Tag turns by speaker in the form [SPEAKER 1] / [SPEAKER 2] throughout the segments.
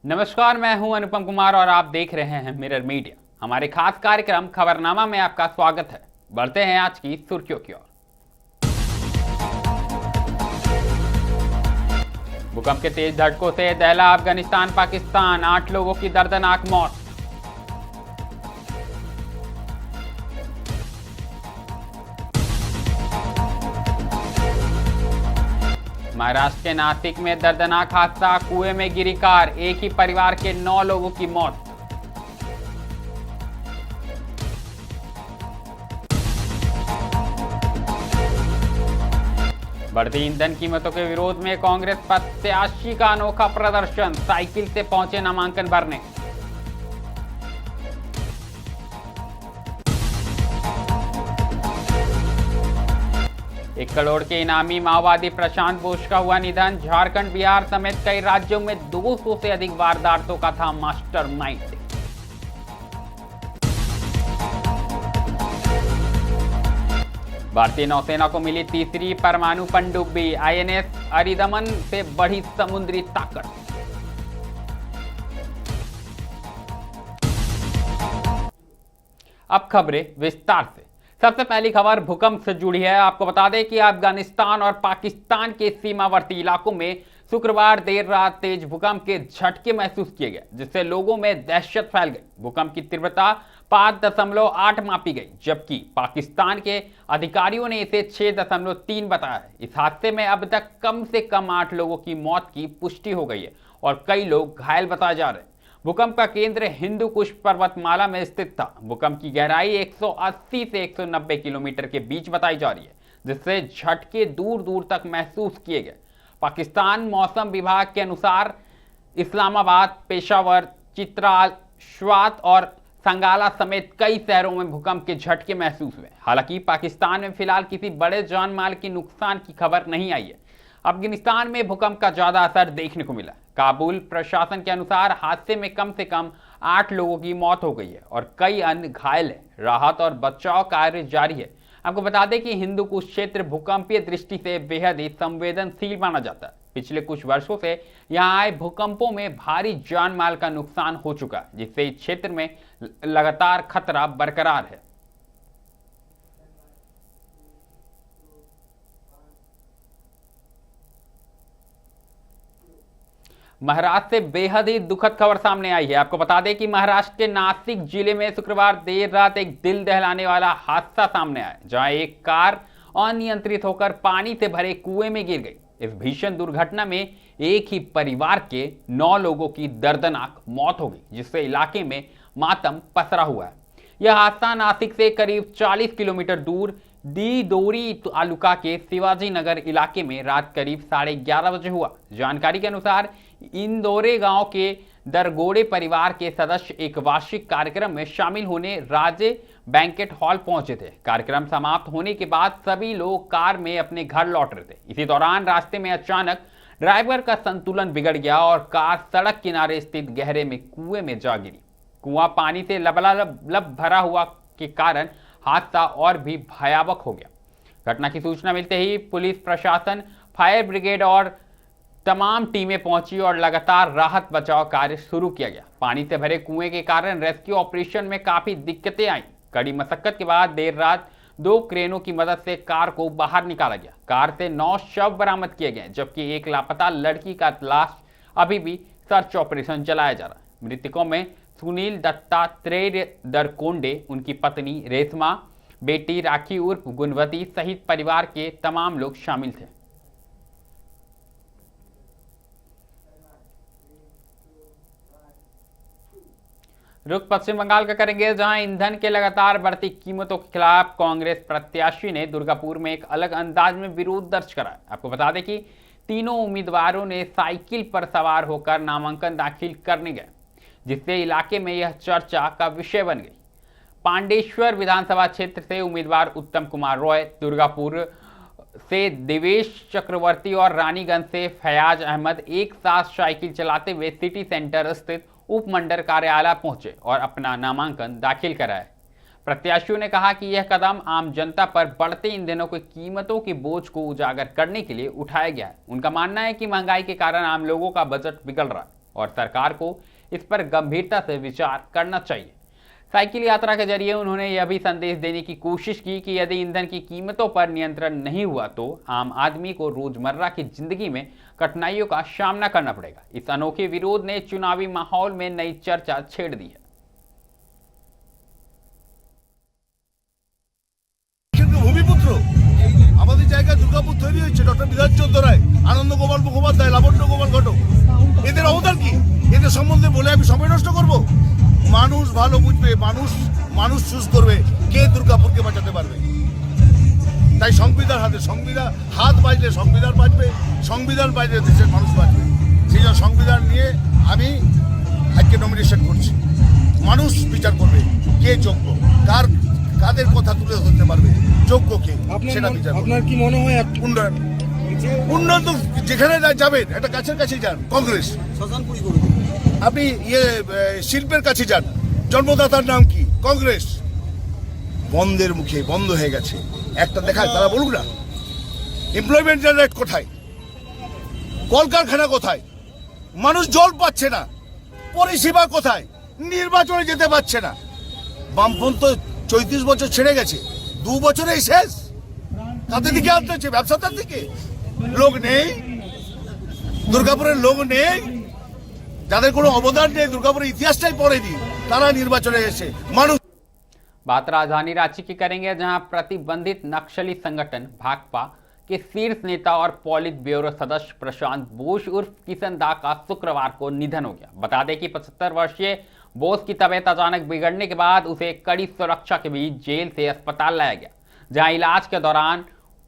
[SPEAKER 1] नमस्कार, मैं हूं अनुपम कुमार और आप देख रहे हैं मिरर मीडिया। हमारे खास कार्यक्रम खबरनामा में आपका स्वागत है। बढ़ते हैं आज की सुर्खियों की ओर। भूकंप के तेज झटकों से दहला अफगानिस्तान पाकिस्तान, 8 लोगों की दर्दनाक मौत। महाराष्ट्र के नासिक में दर्दनाक हादसा, कुएं में गिरी कार, एक ही परिवार के 9 लोगों की मौत। बढ़ती ईंधन कीमतों के विरोध में कांग्रेस प्रत्याशी का अनोखा प्रदर्शन, साइकिल से पहुंचे नामांकन भरने। 1 करोड़ के इनामी माओवादी प्रशांत बोस का हुआ निधन। झारखंड, बिहार समेत कई राज्यों में 200 से अधिक वारदातों का था मास्टरमाइंड। भारतीय नौसेना को मिली तीसरी परमाणु पनडुब्बी, आईएनएस अरिदमन से बढ़ी समुद्री ताकत। अब खबरें विस्तार से। सबसे पहली खबर भूकंप से जुड़ी है। आपको बता दें कि अफगानिस्तान और पाकिस्तान के सीमावर्ती इलाकों में शुक्रवार देर रात तेज भूकंप के झटके महसूस किए गए, जिससे लोगों में दहशत फैल गई। भूकंप की तीव्रता 5.8 मापी गई, जबकि पाकिस्तान के अधिकारियों ने इसे 6.3 बताया है। इस हादसे में अब तक कम से कम 8 लोगों की मौत की पुष्टि हो गई है और कई लोग घायल बताए जा रहे हैं। भूकंप का केंद्र हिंदू कुश पर्वतमाला में स्थित था। भूकंप की गहराई 180 से 190 किलोमीटर के बीच बताई जा रही है, जिससे झटके दूर दूर तक महसूस किए गए। पाकिस्तान मौसम विभाग के अनुसार इस्लामाबाद, पेशावर, चित्राल, स्वात और संगाला समेत कई शहरों में भूकंप के झटके महसूस हुए। हालांकि पाकिस्तान में फिलहाल किसी बड़े जान माल के नुकसान की खबर नहीं आई है। अफगानिस्तान में भूकंप का ज्यादा असर देखने को मिला। काबुल प्रशासन के अनुसार हादसे में कम से कम 8 लोगों की मौत हो गई है और कई अन्य घायल हैं। राहत और बचाव कार्य जारी है। आपको बता दें कि हिंदू कुश क्षेत्र भूकंपीय दृष्टि से बेहद ही संवेदनशील माना जाता है। पिछले कुछ वर्षों से यहां आए भूकंपों में भारी जान माल का नुकसान हो चुका है, जिससे इस क्षेत्र में लगातार खतरा बरकरार है। महाराष्ट्र से बेहद ही दुखद खबर सामने आई है। आपको बता दें कि महाराष्ट्र के नासिक जिले में शुक्रवार देर रात एक दिल दहलाने वाला हादसा सामने आया, जहां एक कार अनियंत्रित होकर पानी से भरे कुएं में गिर गई। इस भीषण दुर्घटना में एक ही परिवार के 9 लोगों की दर्दनाक मौत हो गई, जिससे इलाके में मातम पसरा हुआ है। यह हादसा नासिक से करीब 40 किलोमीटर दूर दीदोरी तालुका के शिवाजी नगर इलाके में रात करीब 11:30 बजे हुआ। जानकारी के अनुसार इंदौरे गांव के दरगोड़े परिवार के सदस्य एक वार्षिक कार्यक्रम में शामिल होने राजे बैंकेट हॉल पहुंचे थे। कार्यक्रम समाप्त होने के बाद सभी लोग कार में अपने घर लौट रहे थे। इसी दौरान रास्ते में अचानक ड्राइवर का संतुलन बिगड़ गया और कार सड़क किनारे स्थित गहरे में कुएं में जा गिरी। कुआं पानी से लबालब भरा हुआ के कारण हादसा और भी भयावह हो गया। घटना की सूचना मिलते ही पुलिस प्रशासन, फायर ब्रिगेड और तमाम टीमें पहुंची और लगातार राहत बचाव कार्य शुरू किया गया। पानी से भरे कुएं के कारण रेस्क्यू ऑपरेशन में काफी दिक्कतें आई। कड़ी मशक्कत के बाद देर रात 2 क्रेनों की मदद से कार को बाहर निकाला गया। कार से 9 शव बरामद किए गए, जबकि एक लापता लड़की का तलाश अभी भी सर्च ऑपरेशन चलाया जा रहा है। मृतकों में सुनील दत्तात्रेय दरकोंडे, उनकी पत्नी रेशमा, बेटी राखी उर्फ गुणवती सहित परिवार के तमाम लोग शामिल थे। रुख पश्चिम बंगाल का करेंगे, जहां ईंधन के लगातार बढ़ती कीमतों के खिलाफ कांग्रेस प्रत्याशी ने दुर्गापुर में एक अलग अंदाज में विरोध दर्ज करा। आपको बता दें कि तीनों उम्मीदवारों ने साइकिल पर सवार होकर नामांकन दाखिल करने गए, जिससे इलाके में यह चर्चा का विषय बन गई। पांडेश्वर विधानसभा क्षेत्र से उम्मीदवार उत्तम कुमार रॉय, दुर्गापुर से देवेश चक्रवर्ती और रानीगंज से फयाज अहमद एक साथ साइकिल चलाते हुए सिटी सेंटर स्थित उपमंडल कार्यालय पहुंचे और अपना नामांकन दाखिल कराए। प्रत्याशियों ने कहा कि यह कदम आम जनता पर बढ़ते ईंधनों की कीमतों के बोझ को उजागर करने के लिए उठाया गया है। उनका मानना है कि महंगाई के कारण आम लोगों का बजट बिगड़ रहा है। और सरकार को इस पर गंभीरता से विचार करना चाहिए। साइकिल यात्रा के जरिए उन्होंने यह भी संदेश देने की कोशिश की कि यदि ईंधन की कीमतों पर नियंत्रण नहीं हुआ तो आम आदमी को रोजमर्रा की जिंदगी में कठिनाइयों का सामना करना पड़ेगा। इस अनोखे विरोध ने चुनावी माहौल में नई चर्चा छेड़ दी है।
[SPEAKER 2] ভূমিপুত্র আমাদের জায়গায় দুর্গাপুর তৈরি হয়েছে ডক্টর বিধান চন্দ্র রায়, আনন্দ গোপাল মুখোপাধ্যায়, লাবণ্য গোপাল ঘটক। এদের অবদান কি? এদের সম্বন্ধে বলে আমি সময় নষ্ট করব? মানুষ ভালো বুঝবে, মানুষ চুজ করবে কে দুর্গাপুরকে বাঁচাতে পারবে। তাই সংবিধান হাতে, সংবিধান হাত বাজলে সংবিধান বাঁচবে, সংবিধান বাজলে দেশের মানুষ বাঁচবে। সেই জন্য সংবিধান নিয়ে আমি আজকে নমিনেশন করছি। মানুষ বিচার করবে কে যোগ্য, কাদের কথা তুলে ধরতে পারবে, যোগ্য কে, সেটা বিচার।
[SPEAKER 3] আপনার কি মনে হয়
[SPEAKER 2] উন্নয়ন তো যেখানে যাবেন একটা কাছের কাছে যান, কংগ্রেস। আপনি শিল্পের কাছে যান, জন্মদাতার নাম কি, কংগ্রেস। বন্ধের মুখে বন্ধ হয়ে গেছে, একটা দেখায় তারা বলুক না। এমপ্লয়মেন্ট জেনারেট কোথায়, কলকারখানা কোথায়, মানুষ জল পাচ্ছে না, পরিষেবা কোথায়, নির্বাচনে যেতে পারছে না। বামপন্থ 34 বছর ছেড়ে গেছে, 2 বছরেই শেষ। তাদের দিকে আনতে হচ্ছে, ব্যবসাদার দিকে লোক নেই, দুর্গাপুরের লোক নেই, যাদের কোনো অবদান নেই, দুর্গাপুরের ইতিহাসটাই পড়েনি, তারা নির্বাচনে এসে মানুষ।
[SPEAKER 1] बात राजधानी रांची की करेंगे, जहां प्रतिबंधित नक्सली संगठन भाकपा के शीर्ष नेता और पॉलिट ब्यूरो सदस्य प्रशांत बोस उर्फ किशन दा का शुक्रवार को निधन हो गया। बता दें कि 75 वर्षीय बोस की तबीयत अचानक बिगड़ने के बाद उसे कड़ी सुरक्षा के बीच जेल से अस्पताल लाया गया, जहां इलाज के दौरान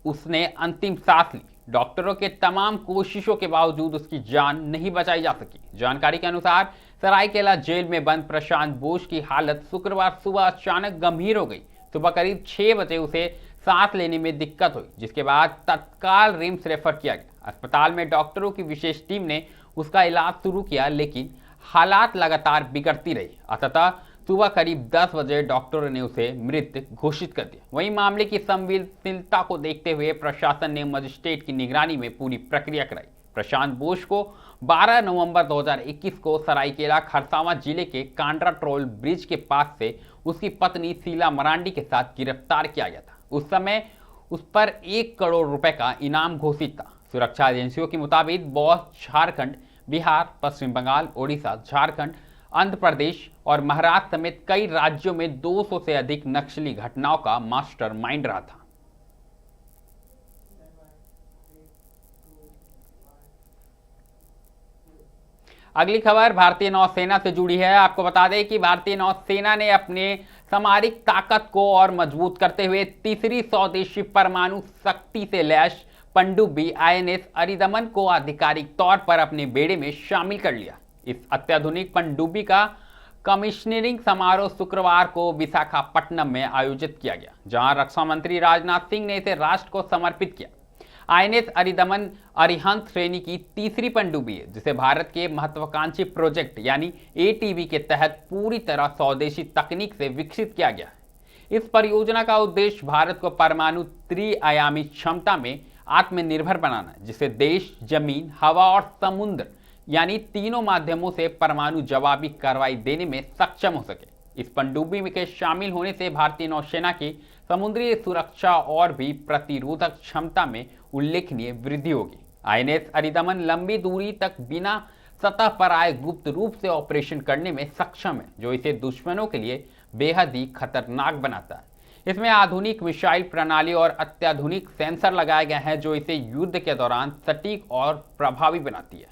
[SPEAKER 1] उसने अंतिम सांस ली। डॉक्टरों के तमाम कोशिशों के बावजूद उसकी जान नहीं बचाई जा सकी। जानकारी के अनुसार सरायकेला जेल में बंद प्रशांत बोस की हालत शुक्रवार सुबह अचानक गंभीर हो गई। सुबह करीब 6 बजे उसे सांस लेने में दिक्कत हुई, जिसके बाद तत्काल रिम्स रेफर किया गया। अस्पताल में डॉक्टरों की विशेष टीम ने उसका इलाज शुरू किया, लेकिन हालात लगातार बिगड़ती रही। अतः सुबह करीब 10 बजे डॉक्टरों ने उसे मृत घोषित कर दिया। वहीं मामले की संवेदनशीलता को देखते हुए प्रशासन ने मजिस्ट्रेट की निगरानी में पूरी प्रक्रिया कराई। प्रशांत बोस को 12 नवंबर 2021 को सरायकेला खरसावां जिले के कांड्रा टोल ब्रिज के पास से उसकी पत्नी शीला मरांडी के साथ गिरफ्तार किया गया था। उस समय उस पर 1 करोड़ रुपए का इनाम घोषित था। सुरक्षा एजेंसियों के मुताबिक बॉस झारखंड, बिहार, पश्चिम बंगाल, ओडिशा, झारखंड, आंध्र प्रदेश और महाराष्ट्र समेत कई राज्यों में 200 से अधिक नक्सली घटनाओं का मास्टरमाइंड रहा था। अगली खबर भारतीय नौसेना से जुड़ी है। आपको बता दें कि भारतीय नौसेना ने अपने सामरिक ताकत को और मजबूत करते हुए तीसरी स्वदेशी परमाणु शक्ति से लैस पनडुब्बी INS अरिदमन को आधिकारिक तौर पर अपने बेड़े में शामिल कर लिया। इस अत्याधुनिक पनडुब्बी का कमिश्नरिंग समारोह शुक्रवार को विशाखापट्टनम में आयोजित किया गया, जहां रक्षा मंत्री राजनाथ सिंह ने इसे राष्ट्र को समर्पित किया। INS अरिदमन अरिहंत श्रेणी की तीसरी पनडुब्बी है, जिसे भारत के महत्वाकांक्षी प्रोजेक्ट यानी ATV के तहत पूरी तरह स्वदेशी तकनीक से विकसित किया गया है। इस परियोजना का उद्देश्य भारत को परमाणु त्रिआयामी क्षमता में आत्मनिर्भर बनाना है, जिससे देश जमीन, हवा और समुद्र यानी तीनों माध्यमों से परमाणु जवाबी कार्रवाई देने में सक्षम हो सके। इस पनडुब्बी के शामिल होने से भारतीय नौसेना की समुद्री सुरक्षा और भी प्रतिरोधक क्षमता में उल्लेखनीय वृद्धि होगी। INS अरिदमन लंबी दूरी तक बिना सतह पर आए गुप्त रूप से ऑपरेशन करने में सक्षम है, जो इसे दुश्मनों के लिए बेहद ही खतरनाक बनाता है। इसमें आधुनिक मिसाइल प्रणाली और अत्याधुनिक सेंसर लगाए गए हैं, जो इसे युद्ध के दौरान सटीक और प्रभावी बनाती है।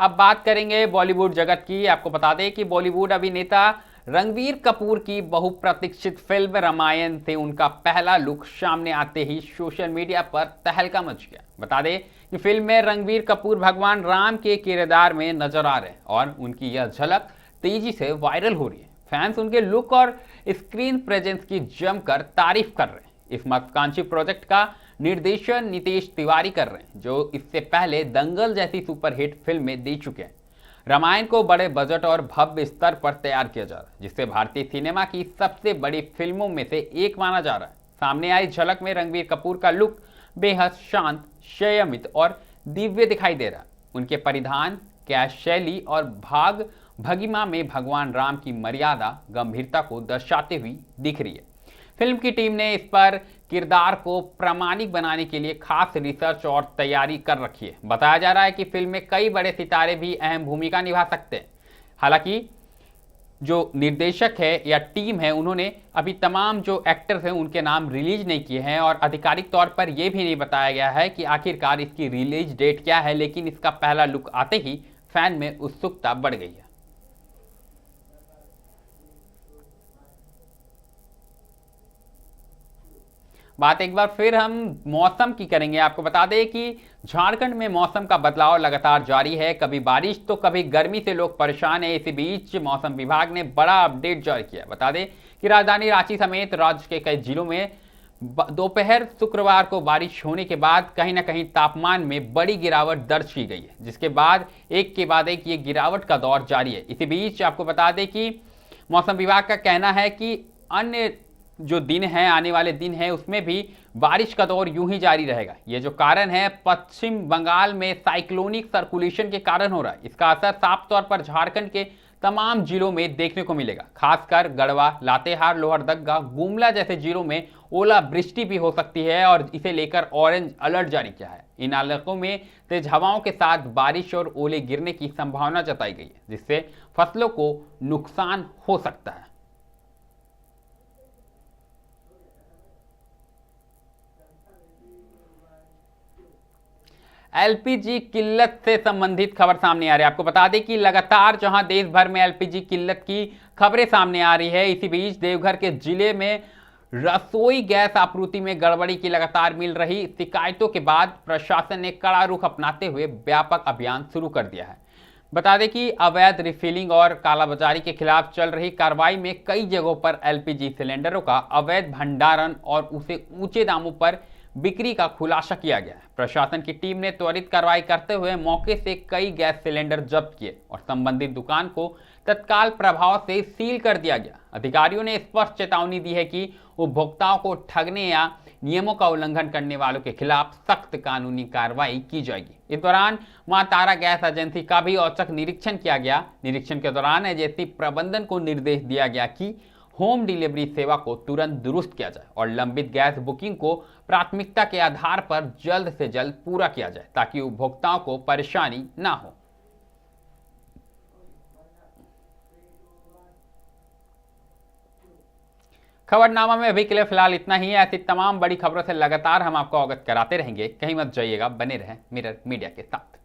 [SPEAKER 1] अब बात करेंगे बॉलीवुड जगत की। आपको बता दें कि बॉलीवुड अभिनेता रणबीर कपूर की बहुप्रतीक्षित फिल्म रामायण से उनका पहला लुक सामने आते ही सोशल मीडिया पर तहलका मच गया। बता दें कि फिल्म में रणबीर कपूर भगवान राम के किरदार में नजर आ रहे हैं और उनकी यह झलक तेजी से वायरल हो रही है। फैंस उनके लुक और स्क्रीन प्रेजेंस की जमकर तारीफ कर रहे हैं। इस महत्वाकांक्षी प्रोजेक्ट का निर्देशन नितेश तिवारी कर रहे हैं, जो इससे पहले दंगल जैसी सुपरहिट फिल्में दे चुके हैं। रामायण को बड़े बजट और भव्य स्तर पर तैयार किया जा रहा है, जिसे भारतीय सिनेमा की सबसे बड़ी फिल्मों में से एक माना जा रहा है। सामने आई झलक में रणबीर कपूर का लुक बेहद शांत, संयमित और दिव्य दिखाई दे रहा। उनके परिधान, कैश शैली और भाग भगिमा में भगवान राम की मर्यादा, गंभीरता को दर्शाते हुए दिख रही है। फिल्म की टीम ने इस पर किरदार को प्रामाणिक बनाने के लिए खास रिसर्च और तैयारी कर रखी है। बताया जा रहा है कि फिल्म में कई बड़े सितारे भी अहम भूमिका निभा सकते हैं। हालांकि जो निर्देशक है या टीम है, उन्होंने अभी तमाम जो एक्टर्स हैं उनके नाम रिलीज नहीं किए हैं और आधिकारिक तौर पर यह भी नहीं बताया गया है कि आखिरकार इसकी रिलीज डेट क्या है। लेकिन इसका पहला लुक आते ही फैन में उत्सुकता बढ़ गई है। बात एक बार फिर हम मौसम की करेंगे। आपको बता दें कि झारखंड में मौसम का बदलाव लगातार जारी है। कभी बारिश तो कभी गर्मी से लोग परेशान हैं। इसी बीच मौसम विभाग ने बड़ा अपडेट जारी किया। बता दें कि राजधानी रांची समेत राज्य के कई जिलों में दोपहर शुक्रवार को बारिश होने के बाद कहीं ना कहीं तापमान में बड़ी गिरावट दर्ज की गई है, जिसके बाद एक के बाद एक ये गिरावट का दौर जारी है। इसी बीच आपको बता दें कि मौसम विभाग का कहना है कि अन्य जो दिन है, आने वाले दिन है, उसमें भी बारिश का दौर यूं ही जारी रहेगा। ये जो कारण है पश्चिम बंगाल में साइक्लोनिक सर्कुलेशन के कारण हो रहा है। इसका असर साफ तौर पर झारखंड के तमाम जिलों में देखने को मिलेगा। खासकर गढ़वा, लातेहार, लोहरदगा, गुमला जैसे जिलों में ओलावृष्टि भी हो सकती है और इसे लेकर ऑरेंज अलर्ट जारी किया है। इन इलाकों में तेज हवाओं के साथ बारिश और ओले गिरने की संभावना जताई गई है, जिससे फसलों को नुकसान हो सकता है। एलपीजी किल्लत से संबंधित खबर सामने आ रही है। आपको बता दें कि लगातार जहां देश भर में एलपीजी किल्लत की खबरें सामने आ रही है, इसी बीच देवघर के जिले में रसोई गैस आपूर्ति में गड़बड़ी की लगातार मिल रही शिकायतों के बाद प्रशासन ने कड़ा रुख अपनाते हुए व्यापक अभियान शुरू कर दिया है। बता दें कि अवैध रिफिलिंग और कालाबाजारी के खिलाफ चल रही कार्रवाई में कई जगहों पर एलपीजी सिलेंडरों का अवैध भंडारण और उसे ऊंचे दामों पर बिक्री का खुलासा किया गया है। प्रशासन की टीम ने त्वरित कार्रवाई करते हुए मौके से कई गैस सिलेंडर जब्त किए और संबंधित दुकान को तत्काल प्रभाव से सील कर दिया गया। अधिकारियों ने स्पष्ट चेतावनी दी है कि उपभोक्ताओं को ठगने या नियमों का उल्लंघन करने वालों के खिलाफ सख्त कानूनी कार्रवाई की जाएगी। इस दौरान मां तारा गैस एजेंसी का भी औचक निरीक्षण किया गया। निरीक्षण के दौरान एजेंसी प्रबंधन को निर्देश दिया गया कि होम डिलीवरी सेवा को तुरंत दुरुस्त किया जाए और लंबित गैस बुकिंग को प्राथमिकता के आधार पर जल्द से जल्द पूरा किया जाए, ताकि उपभोक्ताओं को परेशानी ना हो। खबरनामा में अभी के लिए फिलहाल इतना ही है। ऐसी तमाम बड़ी खबरों से लगातार हम आपको अवगत कराते रहेंगे। कहीं मत जाइएगा, बने रहें मिरर मीडिया के साथ।